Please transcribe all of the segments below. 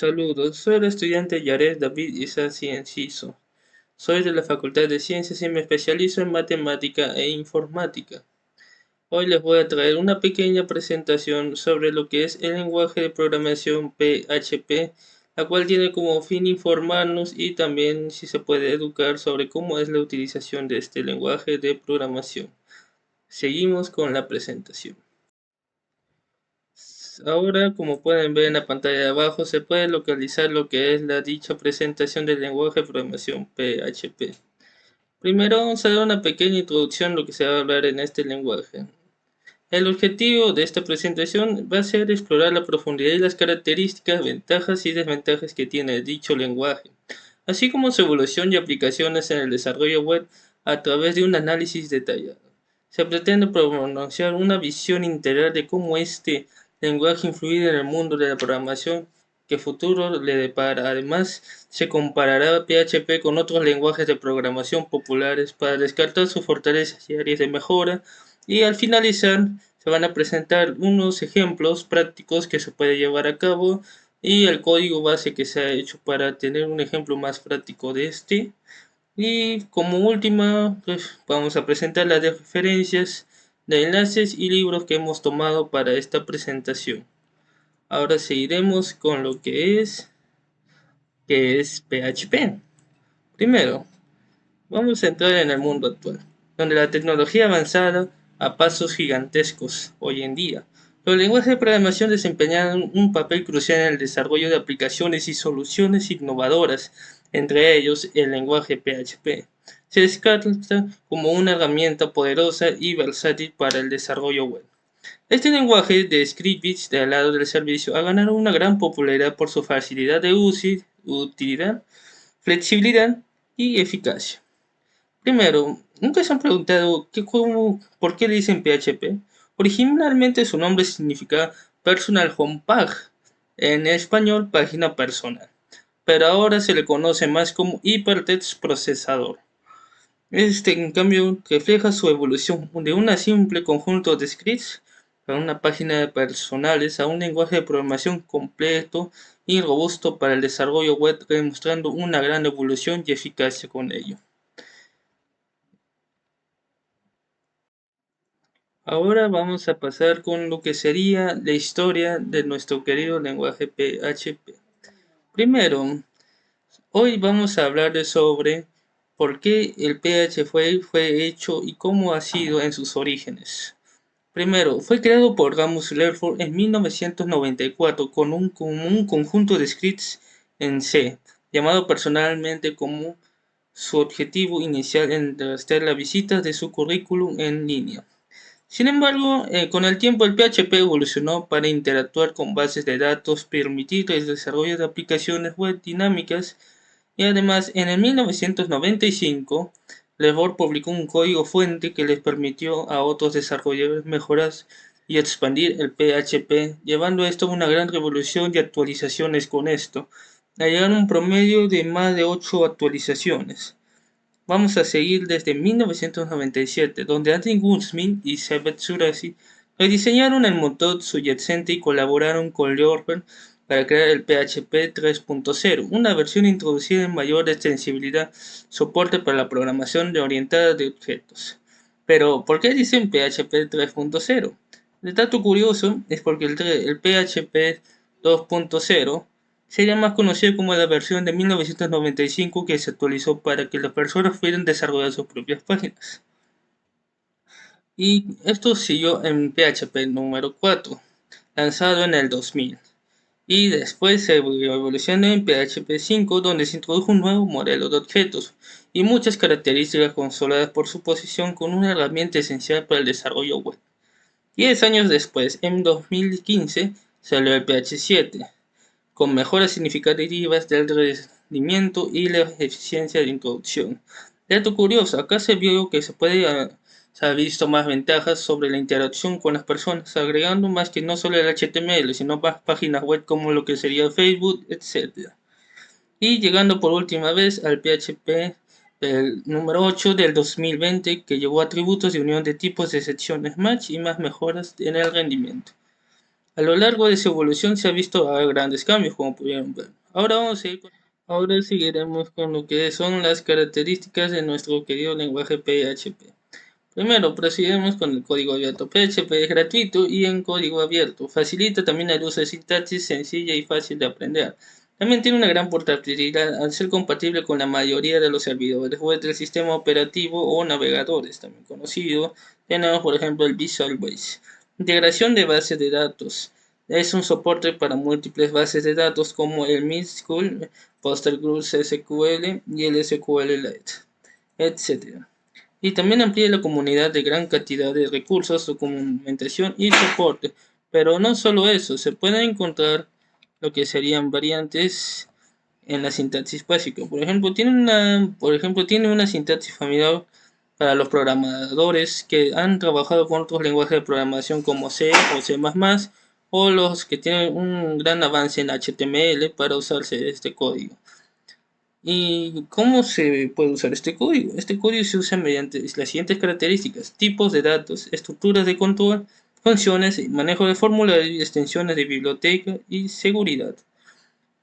Saludos, soy el estudiante Yared David Isasi Enciso. Soy de la Facultad de Ciencias y me especializo en matemática e informática. Hoy les voy a traer una pequeña presentación sobre lo que es el lenguaje de programación PHP, la cual tiene como fin informarnos y también si se puede educar sobre cómo es la utilización de este lenguaje de programación. Seguimos con la presentación. Ahora, como pueden ver en la pantalla de abajo, se puede localizar lo que es la dicha presentación del lenguaje de programación PHP. Primero vamos a dar una pequeña introducción a lo que se va a hablar en este lenguaje. El objetivo de esta presentación va a ser explorar la profundidad y las características, ventajas y desventajas que tiene dicho lenguaje, así como su evolución y aplicaciones en el desarrollo web a través de un análisis detallado. Se pretende promocionar una visión integral de cómo este lenguaje influye en el mundo de la programación que futuro le depara. Además, se comparará PHP con otros lenguajes de programación populares para descartar sus fortalezas y áreas de mejora, y al finalizar se van a presentar unos ejemplos prácticos que se puede llevar a cabo y el código base que se ha hecho para tener un ejemplo más práctico de este. Y como última, pues vamos a presentar las referencias de enlaces y libros que hemos tomado para esta presentación. Ahora seguiremos con lo que es PHP. Primero, vamos a entrar en el mundo actual, donde la tecnología avanzada a pasos gigantescos hoy en día. Los lenguajes de programación desempeñan un papel crucial en el desarrollo de aplicaciones y soluciones innovadoras, entre ellos el lenguaje PHP. Se descarta como una herramienta poderosa y versátil para el desarrollo web. Este lenguaje de scripts del lado del servicio ha ganado una gran popularidad por su facilidad de utilidad, flexibilidad y eficacia. Primero, ¿nunca se han preguntado por qué le dicen PHP? Originalmente su nombre significa Personal Home Page, en español página personal, pero ahora se le conoce más como Hypertext Procesador. Este, en cambio, refleja su evolución de un simple conjunto de scripts para una página de personales a un lenguaje de programación completo y robusto para el desarrollo web, demostrando una gran evolución y eficacia con ello. Ahora vamos a pasar con lo que sería la historia de nuestro querido lenguaje PHP. Primero, hoy vamos a hablar sobre por qué el PHP fue hecho y cómo ha sido en sus orígenes. Primero, fue creado por Remus Lefort en 1994 con un conjunto de scripts en C, llamado personalmente como su objetivo inicial en rastrear las visitas de su currículum en línea. Sin embargo, con el tiempo el PHP evolucionó para interactuar con bases de datos, permitir el desarrollo de aplicaciones web dinámicas y además en el 1995 Lefort publicó un código fuente que les permitió a otros desarrolladores mejorar y expandir el PHP, llevando esto a una gran revolución de actualizaciones con esto, a llegar a un promedio de más de 8 actualizaciones. Vamos a seguir desde 1997, donde Andy Goldsmith y Sabet Surasi rediseñaron el motor subyacente y colaboraron con Leopold para crear el PHP 3.0, una versión introducida en mayor extensibilidad, soporte para la programación orientada de objetos. Pero, ¿por qué dicen PHP 3.0? El dato curioso es porque el PHP 2.0 sería más conocido como la versión de 1995 que se actualizó para que las personas pudieran desarrollar sus propias páginas. Y esto siguió en PHP número 4, lanzado en el 2000. Y después se evolucionó en PHP 5, donde se introdujo un nuevo modelo de objetos y muchas características consolidadas por su posición con una herramienta esencial para el desarrollo web. 10 años después, en 2015, salió el PH 7, con mejoras significativas del rendimiento y la eficiencia de introducción. Dato curioso, acá se vio que se ha visto más ventajas sobre la interacción con las personas, agregando más que no solo el HTML, sino más páginas web como lo que sería Facebook, etc. Y llegando por última vez al PHP del número 8 del 2020, que llevó atributos de unión de tipos de secciones match y más mejoras en el rendimiento. A lo largo de su evolución se ha visto grandes cambios, como pudieron ver. Ahora seguiremos con lo que son las características de nuestro querido lenguaje PHP. Primero, procedemos con el código abierto. PHP es gratuito y en código abierto. Facilita también el uso de sintaxis sencilla y fácil de aprender. También tiene una gran portabilidad al ser compatible con la mayoría de los servidores web del sistema operativo o navegadores, también conocido. Tenemos, por ejemplo, el Visual Basic. Integración de bases de datos. Es un soporte para múltiples bases de datos como el MySQL, PostgreSQL SQL y el SQLite, etc. Y también amplía la comunidad de gran cantidad de recursos, documentación y soporte. Pero no solo eso, se pueden encontrar lo que serían variantes en la sintaxis básica. Por ejemplo, tiene una sintaxis familiar para los programadores que han trabajado con otros lenguajes de programación como C o C++, o los que tienen un gran avance en HTML para usarse este código. ¿Y cómo se puede usar este código? Este código se usa mediante las siguientes características: tipos de datos, estructuras de control, funciones, manejo de formularios, extensiones de biblioteca y seguridad.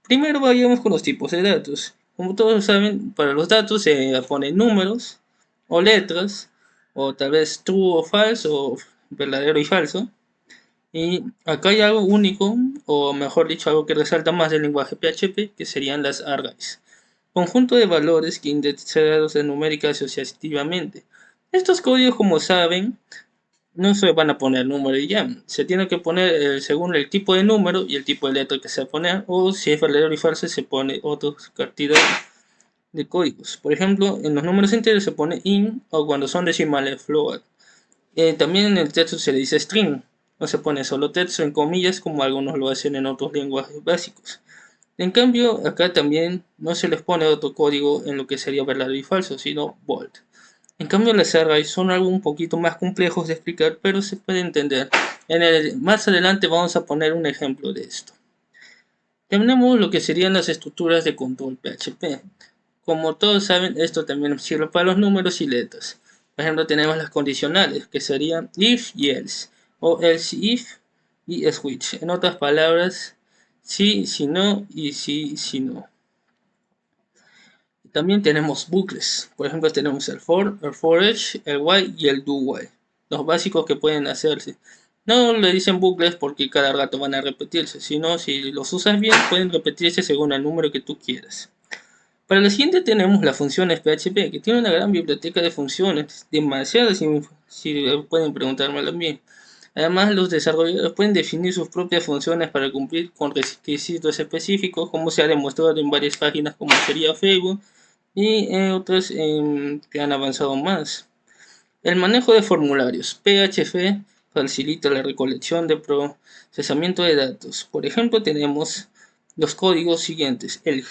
Primero vayamos con los tipos de datos. Como todos saben, para los datos se ponen números o letras, o tal vez true o false, o verdadero y falso. Y acá hay algo único, o mejor dicho, algo que resalta más del lenguaje PHP, que serían las arrays. Conjunto de valores que indexados numérica asociativamente. Estos códigos, como saben, no se van a poner número y ya. Se tiene que poner según el tipo de número y el tipo de letra que se va a poner, o si es verdadero y falso se pone otra cantidad de códigos. Por ejemplo, en los números enteros se pone int, o cuando son decimales float. También en el texto se le dice string. No se pone solo texto en comillas como algunos lo hacen en otros lenguajes básicos. En cambio, acá también no se les pone otro código en lo que sería verdadero y falso, sino bold. En cambio, las arrays son algo un poquito más complejos de explicar, pero se puede entender. Más adelante vamos a poner un ejemplo de esto. Tenemos lo que serían las estructuras de control PHP. Como todos saben, esto también sirve para los números y letras. Por ejemplo, tenemos las condicionales, que serían if y else, o else if y switch. En otras palabras, sí, si no y sí, si no. También tenemos bucles. Por ejemplo, tenemos el for, el for each, el while y el do while. Los básicos que pueden hacerse. No le dicen bucles porque cada rato van a repetirse, sino si los usas bien pueden repetirse según el número que tú quieras. Para la siguiente tenemos las funciones PHP, que tiene una gran biblioteca de funciones, demasiadas si pueden preguntármelo también. Además, los desarrolladores pueden definir sus propias funciones para cumplir con requisitos específicos, como se ha demostrado en varias páginas como sería Facebook y otras que han avanzado más. El manejo de formularios. PHP facilita la recolección de procesamiento de datos. Por ejemplo, tenemos los códigos siguientes: el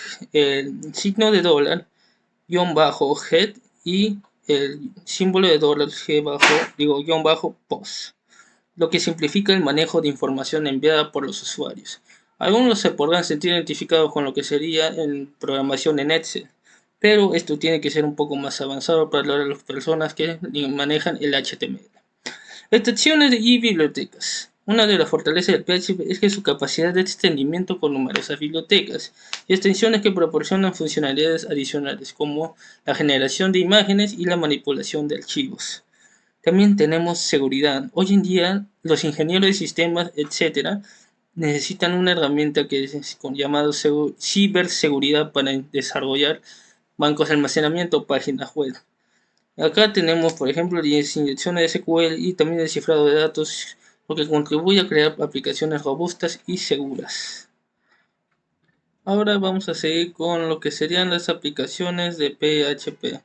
signo de dólar, guión bajo head y el símbolo de dólar guión bajo post, lo que simplifica el manejo de información enviada por los usuarios. Algunos se podrán sentir identificados con lo que sería en programación en Excel, pero esto tiene que ser un poco más avanzado para las personas que manejan el HTML. Extensiones y bibliotecas. Una de las fortalezas del PHP es que su capacidad de extendimiento con numerosas bibliotecas y extensiones que proporcionan funcionalidades adicionales como la generación de imágenes y la manipulación de archivos. También tenemos seguridad. Hoy en día los ingenieros de sistemas, etcétera, necesitan una herramienta que es llamado ciberseguridad para desarrollar bancos de almacenamiento o páginas web. Acá tenemos, por ejemplo, las inyecciones de SQL y también el cifrado de datos, lo que contribuye a crear aplicaciones robustas y seguras. Ahora vamos a seguir con lo que serían las aplicaciones de PHP.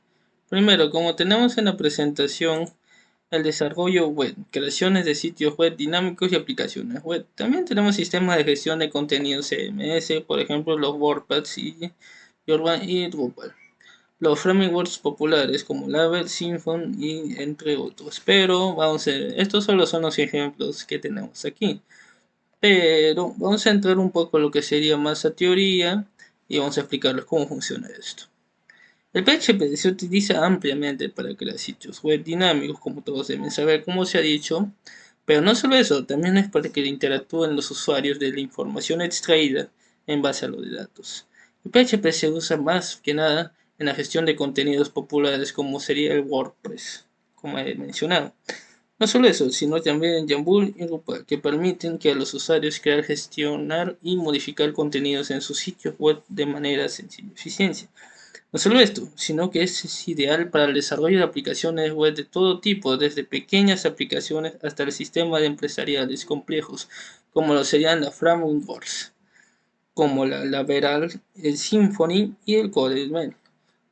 Primero, como tenemos en la presentación, el desarrollo web, creaciones de sitios web dinámicos y aplicaciones web. También tenemos sistemas de gestión de contenido CMS, por ejemplo, los WordPress y Drupal. Los frameworks populares como Laravel, Symfony y entre otros. Pero vamos a ver, estos solo son los ejemplos que tenemos aquí. Pero vamos a entrar un poco en lo que sería más a teoría y vamos a explicarles cómo funciona esto. El PHP se utiliza ampliamente para crear sitios web dinámicos, como todos deben saber, como se ha dicho, Pero no solo eso, también es para que interactúen los usuarios de la información extraída en base a los datos. El PHP se usa más que nada en la gestión de contenidos populares como sería el WordPress, como he mencionado. No solo eso, sino también Jambool y Drupal, que permiten que a los usuarios crear, gestionar y modificar contenidos en sus sitios web de manera sencilla y eficiencia. No solo esto, sino que es ideal para el desarrollo de aplicaciones web de todo tipo, desde pequeñas aplicaciones hasta el sistema de empresariales complejos, como lo serían las frameworks, como la Laravel, el Symfony y el CodeMail.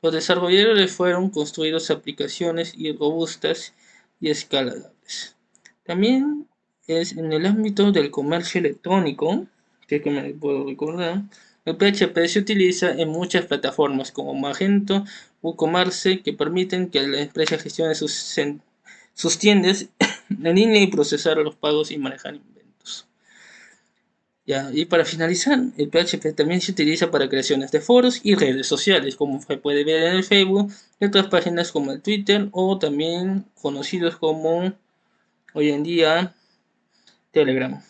Los desarrolladores fueron construidos aplicaciones y robustas y escalables. También es en el ámbito del comercio electrónico, que me puedo recordar, el PHP se utiliza en muchas plataformas como Magento, WooCommerce, que permiten que la empresa gestione sus tiendas en línea y procesar los pagos y manejar inventos. Ya, y para finalizar, el PHP también se utiliza para creaciones de foros y redes sociales, como se puede ver en el Facebook, y otras páginas como el Twitter o también conocidos como hoy en día Telegram.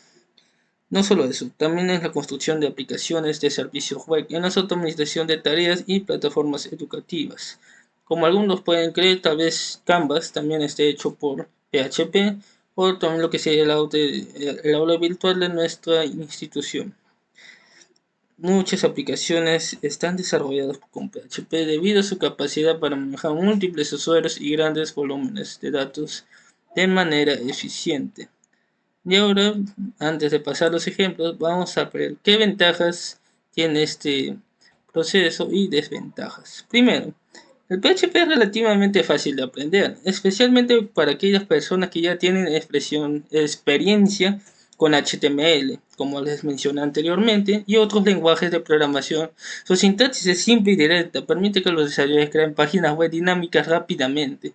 No solo eso, también es la construcción de aplicaciones de servicios web, en la automatización de tareas y plataformas educativas. Como algunos pueden creer, tal vez Canvas también esté hecho por PHP o también lo que sería el aula virtual de nuestra institución. Muchas aplicaciones están desarrolladas con PHP debido a su capacidad para manejar múltiples usuarios y grandes volúmenes de datos de manera eficiente. Y ahora, antes de pasar los ejemplos, vamos a ver qué ventajas tiene este proceso y desventajas. Primero, el PHP es relativamente fácil de aprender, especialmente para aquellas personas que ya tienen experiencia con HTML, como les mencioné anteriormente, y otros lenguajes de programación. Su sintaxis es simple y directa, permite que los desarrolladores creen páginas web dinámicas rápidamente.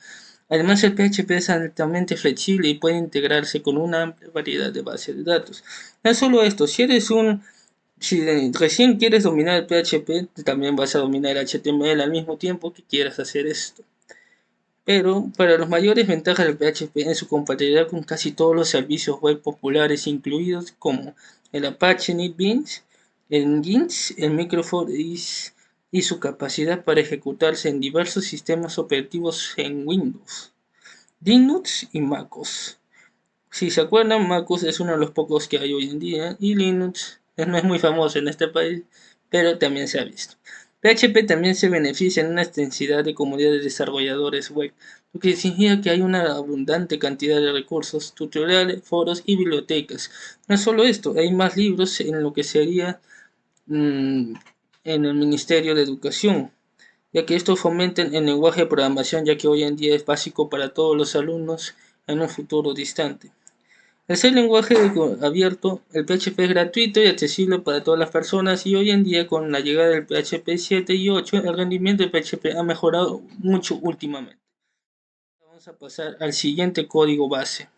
Además, el PHP es altamente flexible y puede integrarse con una amplia variedad de bases de datos. No solo esto, si recién quieres dominar el PHP, también vas a dominar el HTML al mismo tiempo que quieras hacer esto. Pero para las mayores ventajas del PHP es su compatibilidad con casi todos los servicios web populares incluidos como el Apache NetBeans, el Nginx, el Microsoft y su capacidad para ejecutarse en diversos sistemas operativos en Windows, Linux y MacOS. Si se acuerdan, MacOS es uno de los pocos que hay hoy en día y Linux no es muy famoso en este país, pero también se ha visto. PHP también se beneficia en una extensidad de comunidad de desarrolladores web, lo que significa que hay una abundante cantidad de recursos, tutoriales, foros y bibliotecas. No solo esto, hay más libros en lo que sería en el Ministerio de Educación, ya que esto fomenta el lenguaje de programación, ya que hoy en día es básico para todos los alumnos en un futuro distante. Al ser lenguaje abierto, el PHP es gratuito y accesible para todas las personas y hoy en día con la llegada del PHP 7 y 8 el rendimiento del PHP ha mejorado mucho últimamente. Vamos a pasar al siguiente código base.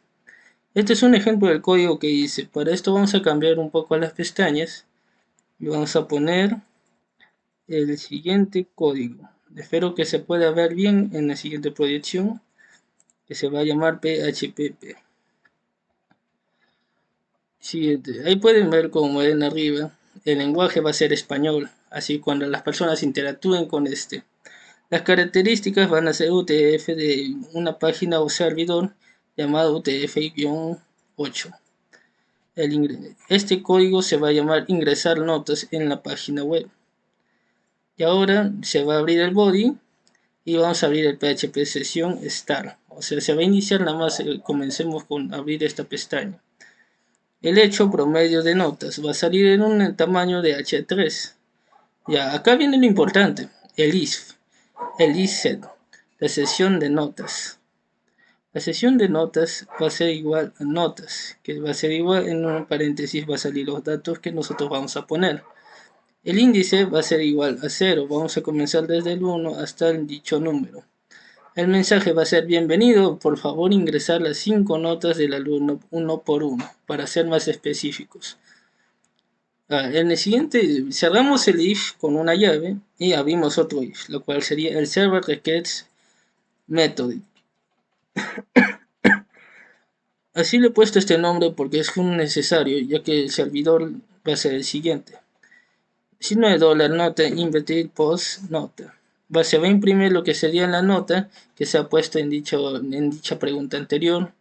Este es un ejemplo del código que hice. Para esto vamos a cambiar un poco las pestañas y vamos a poner el siguiente código. Espero que se pueda ver bien en la siguiente proyección, que se va a llamar PHP. Siguiente. Ahí pueden ver como ven arriba, el lenguaje va a ser español, así cuando las personas interactúen con este. Las características van a ser UTF de una página o servidor llamado UTF-8. Este código se va a llamar ingresar notas en la página web. Y ahora se va a abrir el body y vamos a abrir el PHP sesión start. O sea, se va a iniciar nada más, comencemos con abrir esta pestaña. El hecho promedio de notas va a salir en un tamaño de H3. Ya, acá viene lo importante, el if, el isset, la sesión de notas. La sesión de notas va a ser igual a notas, que va a ser igual, en un paréntesis va a salir los datos que nosotros vamos a poner. El índice va a ser igual a 0, vamos a comenzar desde el 1 hasta el dicho número. El mensaje va a ser bienvenido, por favor ingresar las 5 notas del alumno uno por uno, para ser más específicos. En el siguiente cerramos el if con una llave y abrimos otro if, lo cual sería el server request method. Así le he puesto este nombre porque es un necesario, ya que el servidor va a ser el siguiente. Signo de dólar, nota, invertir, post, nota. Se va a imprimir lo que sería la nota que se ha puesto en dicha pregunta anterior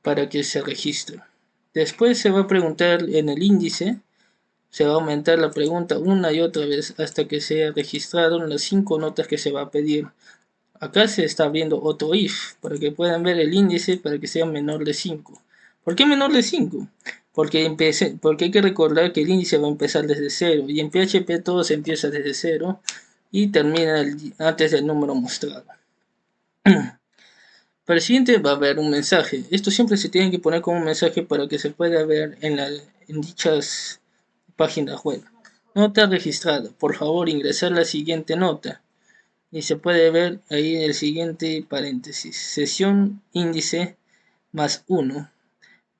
para que se registre. Después se va a preguntar en el índice, se va a aumentar la pregunta una y otra vez hasta que sea registrado las 5 notas que se va a pedir. Acá se está abriendo otro if para que puedan ver el índice para que sea menor de 5. ¿Por qué menor de 5? Porque hay que recordar que el índice va a empezar desde 0 y en PHP todo se empieza desde 0 y termina antes del número mostrado. Para el siguiente va a haber un mensaje. Esto siempre se tiene que poner como un mensaje para que se pueda ver en dichas páginas web. Nota registrada. Por favor, ingresar la siguiente nota. Y se puede ver ahí el siguiente paréntesis. Sesión índice más 1.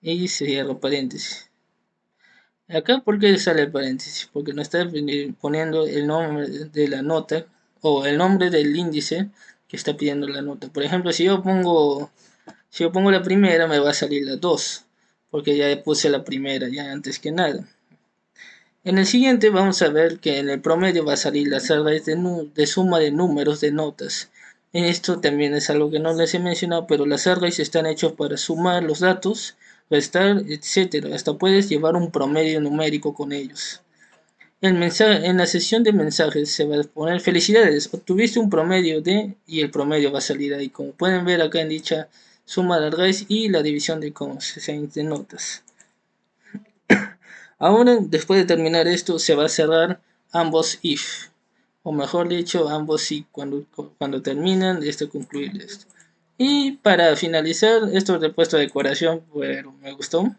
Y se cierra paréntesis. Acá, ¿por qué sale el paréntesis? Porque no está poniendo el nombre de la nota o el nombre del índice que está pidiendo la nota. Por ejemplo, si yo pongo la primera, me va a salir la 2, porque ya puse la primera, ya antes que nada. En el siguiente vamos a ver que en el promedio va a salir las arrays de suma de números de notas. Esto también es algo que no les he mencionado, pero las arrays están hechos para sumar los datos, restar, etc. Hasta puedes llevar un promedio numérico con ellos. En la sesión de mensajes se va a poner felicidades, obtuviste un promedio de y el promedio va a salir ahí, como pueden ver acá en dicha suma de arrays y la división de coeficientes de notas. Ahora, después de terminar esto, se va a cerrar ambos if, o mejor dicho, ambos si, cuando terminan, concluir esto. Y para finalizar, esto le he puesto decoración, pero me gustó.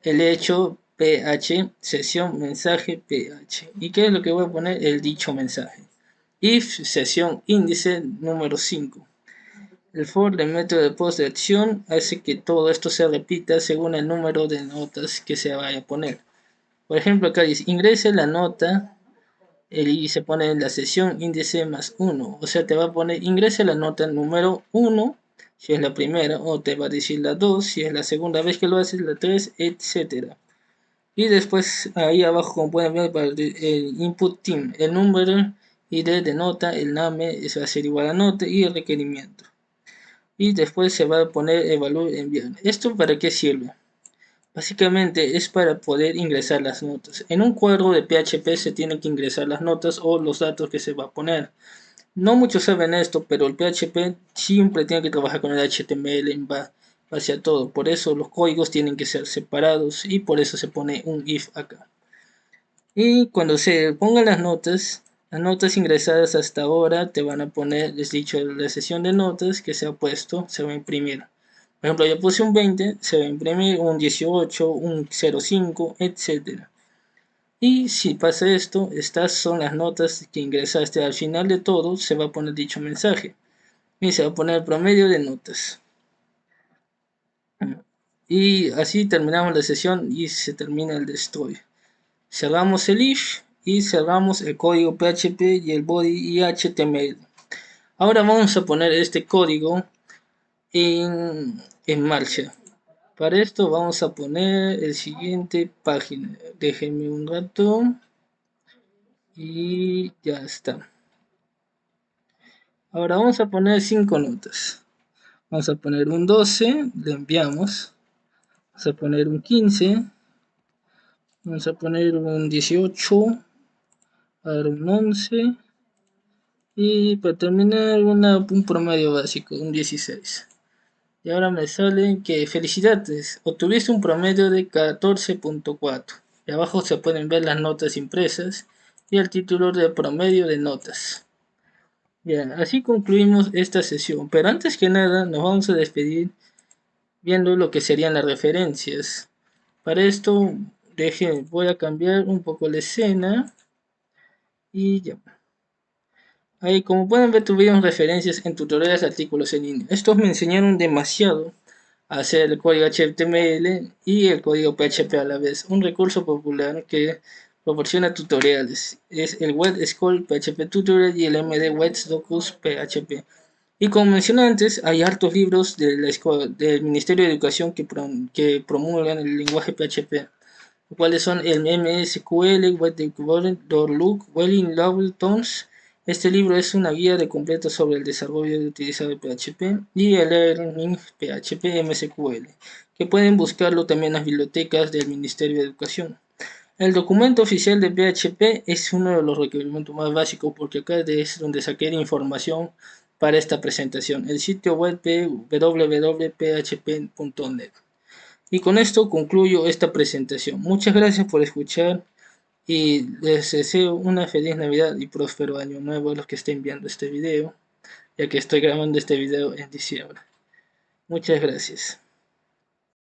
El hecho PH, sesión, mensaje, PH. ¿Y qué es lo que voy a poner? El dicho mensaje. If, sesión, índice, número 5. El for del método de post de acción hace que todo esto se repita según el número de notas que se vaya a poner. Por ejemplo, acá dice, ingrese la nota y se pone en la sesión índice más 1. O sea, te va a poner, ingrese la nota número 1 si es la primera, o te va a decir la 2 si es la segunda vez que lo haces, la 3, etcétera. Y después ahí abajo, como pueden ver, para el input team, el número ID de nota, el name va a ser igual a nota y el requerimiento. Y después se va a poner evaluar enviar. ¿Esto para qué sirve? Básicamente es para poder ingresar las notas. En un cuadro de PHP se tienen que ingresar las notas o los datos que se va a poner. No muchos saben esto, pero el PHP siempre tiene que trabajar con el HTML en base a todo. Por eso los códigos tienen que ser separados y por eso se pone un if acá. Y cuando se pongan las notas ingresadas hasta ahora te van a poner, les he dicho, la sesión de notas que se ha puesto, se va a imprimir. Por ejemplo, yo puse un 20, se va a imprimir un 18, un 05, etc. Y si pasa esto, estas son las notas que ingresaste al final de todo, se va a poner dicho mensaje. Y se va a poner el promedio de notas. Y así terminamos la sesión y se termina el destroy. Cerramos el if y cerramos el código PHP y el body y HTML. Ahora vamos a poner este código en marcha. Para esto vamos a poner el siguiente página. Déjenme un rato. Y ya está. Ahora vamos a poner 5 notas. Vamos a poner un 12, le enviamos. Vamos a poner un 15. Vamos a poner un 18. Ahora un 11. Y para terminar un promedio básico, un 16. Y ahora me sale que felicidades, obtuviste un promedio de 14.4. Y abajo se pueden ver las notas impresas y el título de promedio de notas. Bien, así concluimos esta sesión. Pero antes que nada nos vamos a despedir viendo lo que serían las referencias. Para esto voy a cambiar un poco la escena y ya. Ahí, como pueden ver, tuvieron referencias en tutoriales de artículos en línea. Estos me enseñaron demasiado a hacer el código HTML y el código PHP a la vez. Un recurso popular que proporciona tutoriales es el Web School PHP Tutorial y el MD Web Docus PHP. Y como mencioné antes, hay hartos libros del Ministerio de Educación que promulgan el lenguaje PHP, los cuales son el MSQL, What the World, Look, Welling, Lowell, Tones. Este libro es una guía de completo sobre el desarrollo de utilizado de PHP y el Learning PHP MSQL, que pueden buscarlo también en las bibliotecas del Ministerio de Educación. El documento oficial de PHP es uno de los requerimientos más básicos porque acá es donde saqué la información para esta presentación. El sitio web www.php.net. Y con esto concluyo esta presentación. Muchas gracias por escuchar y les deseo una feliz Navidad y próspero año nuevo a los que estén viendo este video, ya que estoy grabando este video en diciembre. Muchas gracias.